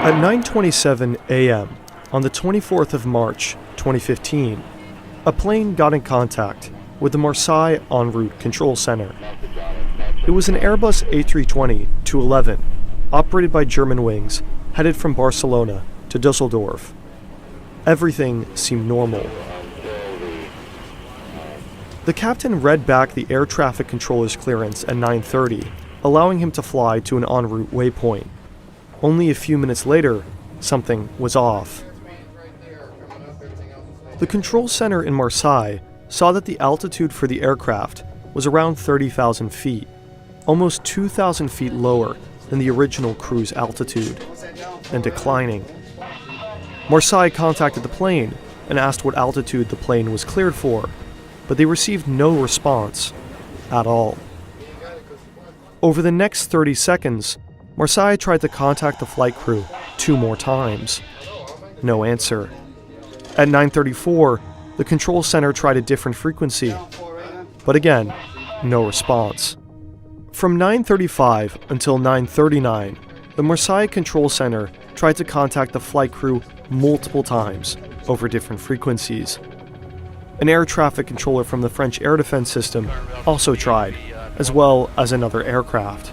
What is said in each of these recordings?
At 9:27 a.m. on the 24th of March, 2015, a plane got in contact with the Marseille en route control center. It was an Airbus A320-211, operated by Germanwings, headed from Barcelona to Dusseldorf. Everything seemed normal. The captain read back the air traffic controller's clearance at 9:30, allowing him to fly to an en route waypoint. Only a few minutes later, something was off. The control center in Marseille saw that the altitude for the aircraft was around 30,000 feet, almost 2,000 feet lower than the original cruise altitude, and declining. Marseille contacted the plane and asked what altitude the plane was cleared for, but they received no response at all. Over the next 30 seconds, Marseille tried to contact the flight crew 2 more times. No answer. At 9:34, the control center tried a different frequency, but again, no response. From 9:35 until 9:39, the Marseille control center tried to contact the flight crew multiple times over different frequencies. An air traffic controller from the French air defense system also tried, as well as another aircraft.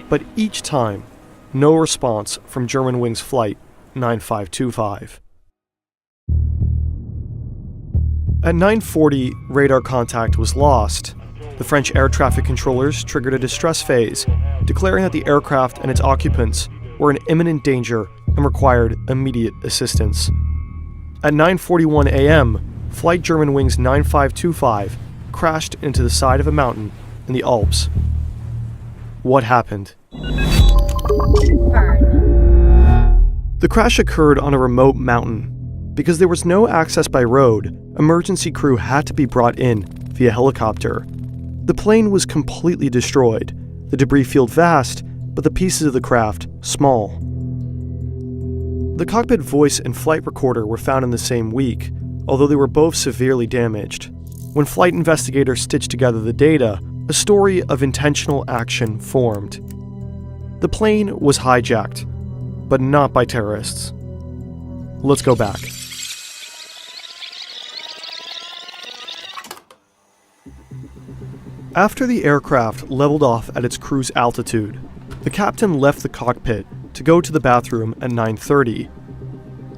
But each time, no response from Germanwings Flight 9525. At 9:40, radar contact was lost. The French air traffic controllers triggered a distress phase, declaring that the aircraft and its occupants were in imminent danger and required immediate assistance. At 9:41 a.m., Flight Germanwings 9525 crashed into the side of a mountain in the Alps. What happened? The crash occurred on a remote mountain. Because there was no access by road, emergency crew had to be brought in via helicopter. The plane was completely destroyed, the debris field vast, but the pieces of the craft small. The cockpit voice and flight recorder were found in the same week, although they were both severely damaged. When flight investigators stitched together the data, a story of intentional action formed. The plane was hijacked, but not by terrorists. Let's go back. After the aircraft leveled off at its cruise altitude, the captain left the cockpit to go to the bathroom at 9:30.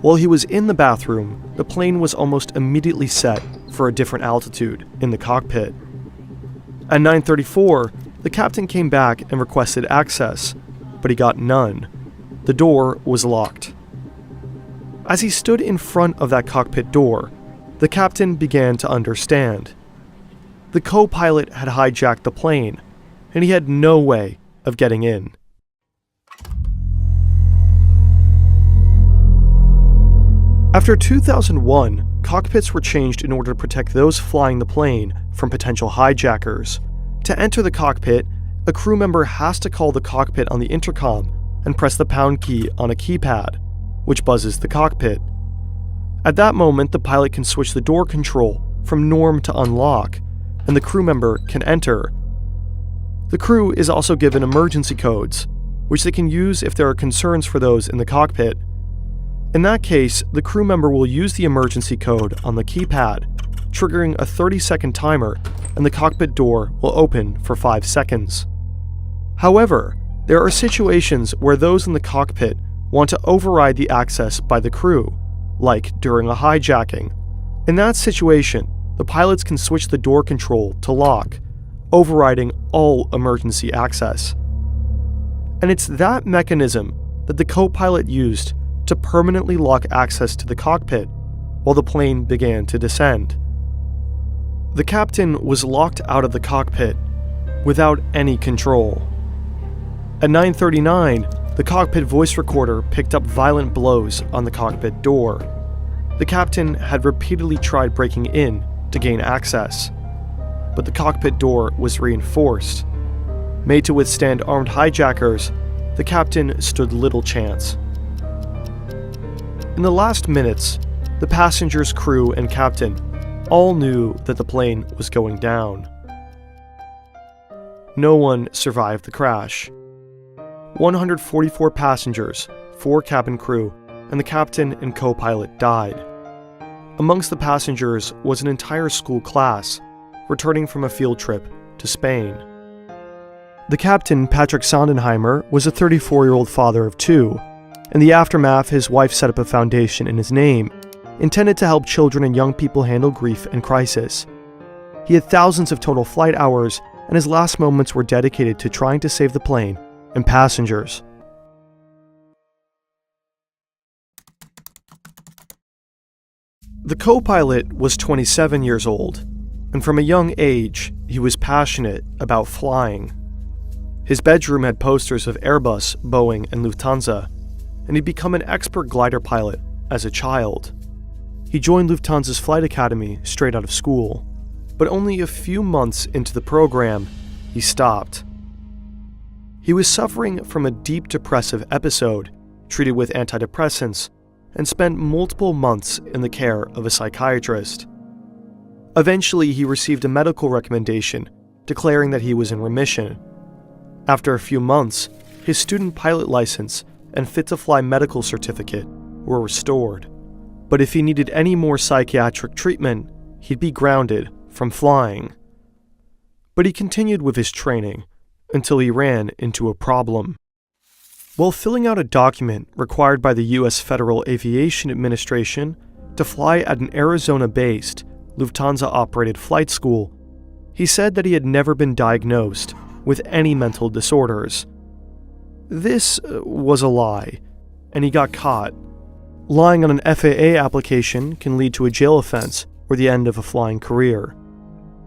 While he was in the bathroom, the plane was almost immediately set for a different altitude in the cockpit. At 9:34, the captain came back and requested access, but he got none. The door was locked. As he stood in front of that cockpit door, the captain began to understand. The co-pilot had hijacked the plane, and he had no way of getting in. After 2001, cockpits were changed in order to protect those flying the plane from potential hijackers. To enter the cockpit, a crew member has to call the cockpit on the intercom and press the pound key on a keypad, which buzzes the cockpit. At that moment, the pilot can switch the door control from norm to unlock, and the crew member can enter. The crew is also given emergency codes, which they can use if there are concerns for those in the cockpit. In that case, the crew member will use the emergency code on the keypad, triggering a 30-second timer, and the cockpit door will open for 5 seconds. However, there are situations where those in the cockpit want to override the access by the crew, like during a hijacking. In that situation, the pilots can switch the door control to lock, overriding all emergency access. And it's that mechanism that the co-pilot used to permanently lock access to the cockpit while the plane began to descend. The captain was locked out of the cockpit without any control. At 9:39, the cockpit voice recorder picked up violent blows on the cockpit door. The captain had repeatedly tried breaking in to gain access, but the cockpit door was reinforced. Made to withstand armed hijackers, the captain stood little chance. In the last minutes, the passengers, crew, and captain all knew that the plane was going down. No one survived the crash. 144 passengers, 4 cabin crew, and the captain and co-pilot died. Amongst the passengers was an entire school class, returning from a field trip to Spain. The captain, Patrick Sondenheimer, was a 34-year-old father of 2. In the aftermath, his wife set up a foundation in his name, intended to help children and young people handle grief and crisis. He had thousands of total flight hours, and his last moments were dedicated to trying to save the plane and passengers. The co-pilot was 27 years old, and from a young age, he was passionate about flying. His bedroom had posters of Airbus, Boeing, and Lufthansa, and he'd become an expert glider pilot as a child. He joined Lufthansa's flight academy straight out of school, but only a few months into the program, he stopped. He was suffering from a deep depressive episode, treated with antidepressants, and spent multiple months in the care of a psychiatrist. Eventually, he received a medical recommendation declaring that he was in remission. After a few months, his student pilot license and fit-to-fly medical certificate were restored. But if he needed any more psychiatric treatment, he'd be grounded from flying. But he continued with his training until he ran into a problem. While filling out a document required by the U.S. Federal Aviation Administration to fly at an Arizona-based, Lufthansa-operated flight school, he said that he had never been diagnosed with any mental disorders. This was a lie, and he got caught. Lying on an FAA application can lead to a jail offense or the end of a flying career.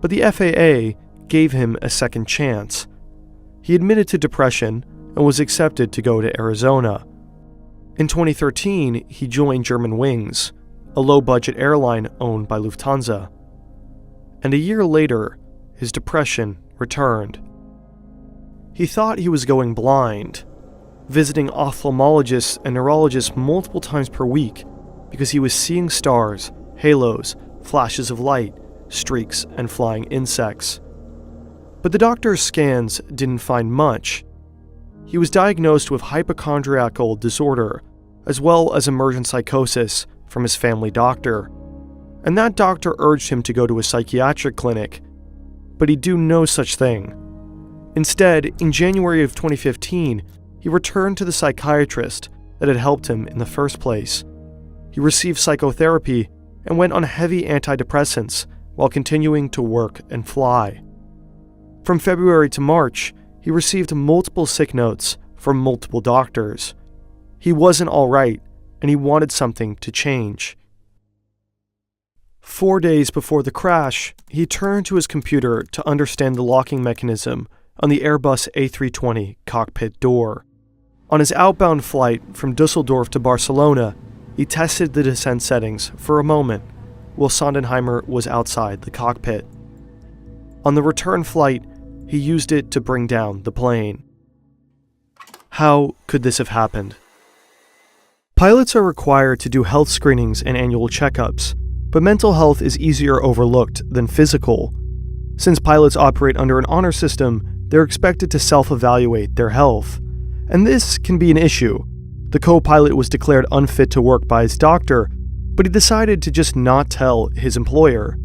But the FAA gave him a second chance. He admitted to depression and was accepted to go to Arizona. In 2013, he joined Germanwings, a low-budget airline owned by Lufthansa. And a year later, his depression returned. He thought he was going blind, visiting ophthalmologists and neurologists multiple times per week because he was seeing stars, halos, flashes of light, streaks, and flying insects. But the doctor's scans didn't find much. He was diagnosed with hypochondriacal disorder, as well as emergent psychosis from his family doctor. And that doctor urged him to go to a psychiatric clinic, but he'd do no such thing. Instead, in January of 2015, he returned to the psychiatrist that had helped him in the first place. He received psychotherapy and went on heavy antidepressants while continuing to work and fly. From February to March, he received multiple sick notes from multiple doctors. He wasn't all right, and he wanted something to change. 4 days before the crash, he turned to his computer to understand the locking mechanism on the Airbus A320 cockpit door. On his outbound flight from Dusseldorf to Barcelona, he tested the descent settings for a moment while Sondenheimer was outside the cockpit. On the return flight, he used it to bring down the plane. How could this have happened? Pilots are required to do health screenings and annual checkups, but mental health is easier overlooked than physical. Since pilots operate under an honor system, they're expected to self-evaluate their health. And this can be an issue. The co-pilot was declared unfit to work by his doctor, but he decided to just not tell his employer.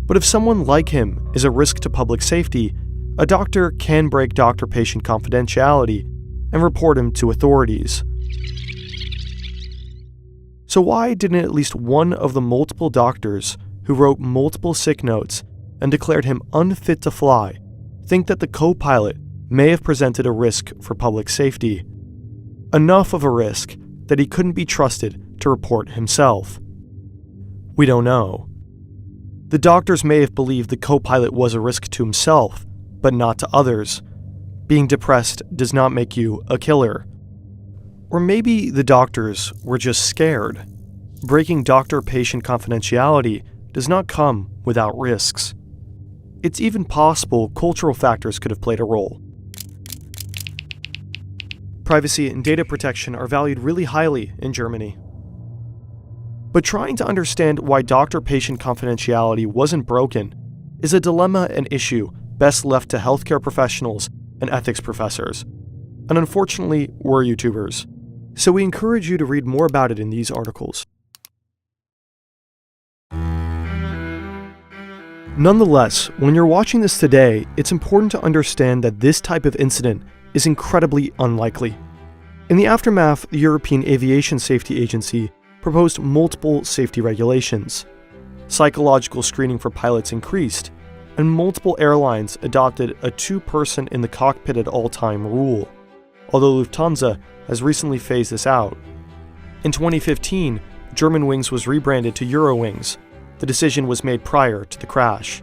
But if someone like him is a risk to public safety, a doctor can break doctor-patient confidentiality and report him to authorities. So why didn't at least one of the multiple doctors who wrote multiple sick notes and declared him unfit to fly think that the co-pilot may have presented a risk for public safety? Enough of a risk that he couldn't be trusted to report himself. We don't know. The doctors may have believed the co-pilot was a risk to himself, but not to others. Being depressed does not make you a killer. Or maybe the doctors were just scared. Breaking doctor-patient confidentiality does not come without risks. It's even possible cultural factors could have played a role. Privacy and data protection are valued really highly in Germany. But trying to understand why doctor-patient confidentiality wasn't broken is a dilemma and issue best left to healthcare professionals and ethics professors. And unfortunately, we're YouTubers. so we encourage you to read more about it in these articles. Nonetheless, when you're watching this today, it's important to understand that this type of incident is incredibly unlikely. In the aftermath, the European Aviation Safety Agency proposed multiple safety regulations. Psychological screening for pilots increased, and multiple airlines adopted a two-person in the cockpit at all time rule, although Lufthansa has recently phased this out. In 2015, Germanwings was rebranded to Eurowings. The decision was made prior to the crash.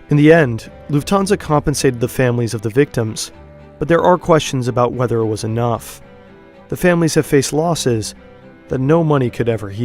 In the end, Lufthansa compensated the families of the victims, but there are questions about whether it was enough. The families have faced losses that no money could ever heal.